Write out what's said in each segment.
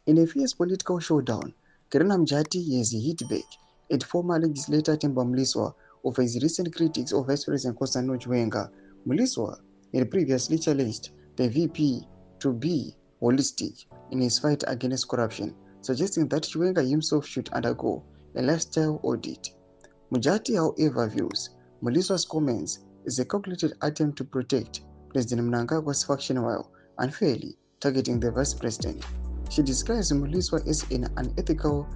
In a fierce political showdown, Kerena Mjati has hit back at former legislator Themba Mliswa over his recent critics of Vice President Chiwenga. Mliswa had previously challenged the VP to be holistic in his fight against corruption, suggesting that Chiwenga himself should undergo a lifestyle audit. Mujati, however, views Mliswa's comments as a calculated attempt to protect President Mnangagwa's faction while unfairly targeting the vice president. She describes Mliswa as an unethical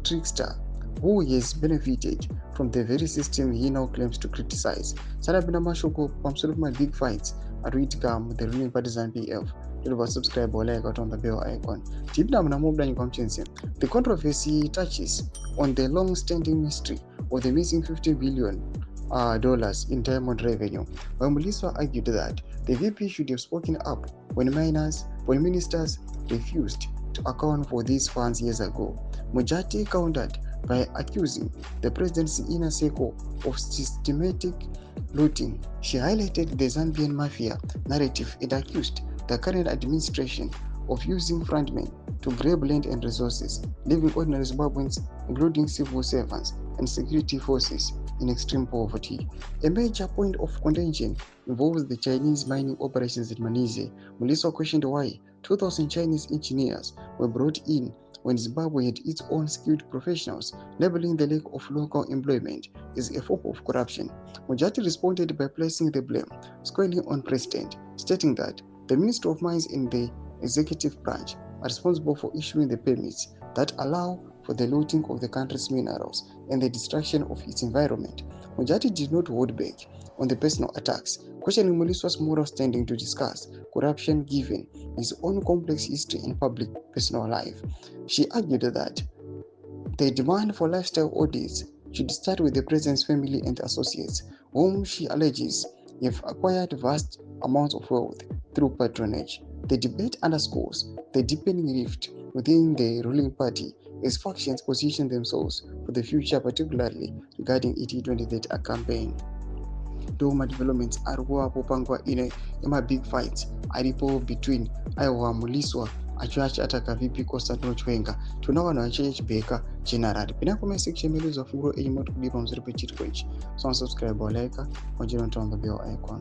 trickster who has benefited from the very system he now claims to criticize. Sarabina Mashoko, Pamsuruma big fights at Witkam, the ruling partisan PF. Subscribe or like on the bell icon. The controversy touches on the long-standing mystery of the missing $50 billion in diamond revenue, while Mliswa argued that the VP should have spoken up when ministers refused to account for these funds years ago. Mujati countered by accusing the president's inner circle of systematic looting. She highlighted the Zambian mafia narrative and accused the current administration of using frontmen to grab land and resources, leaving ordinary Zimbabweans, including civil servants and security forces, in extreme poverty. A major point of contention involves the Chinese mining operations at Manise. Mliswa questioned why 2,000 Chinese engineers were brought in when Zimbabwe had its own skilled professionals, labeling the lack of local employment as a form of corruption. Mujati responded by placing the blame squarely on President, stating that the Minister of Mines and the executive branch are responsible for issuing the permits that allow for the looting of the country's minerals and the destruction of its environment. Mujati did not hold back on the personal attacks, questioning Mliswa's moral standing to discuss corruption given his own complex history and public personal life. She argued that the demand for lifestyle audits should start with the president's family and associates, whom she alleges have acquired vast amounts of wealth through patronage. The debate underscores the deepening rift within the ruling party as factions position themselves for the future, particularly regarding its 2030 campaign. Doma developments arikuwa popangwa ina big fights aripo between aiwa Mliswa achiataka VP Chiwenga tuna vanhu vachibeka general pina comment section meluza furo enyimoti kudipa muzuri pechitiko ichi. So subscribe or like on the bell icon.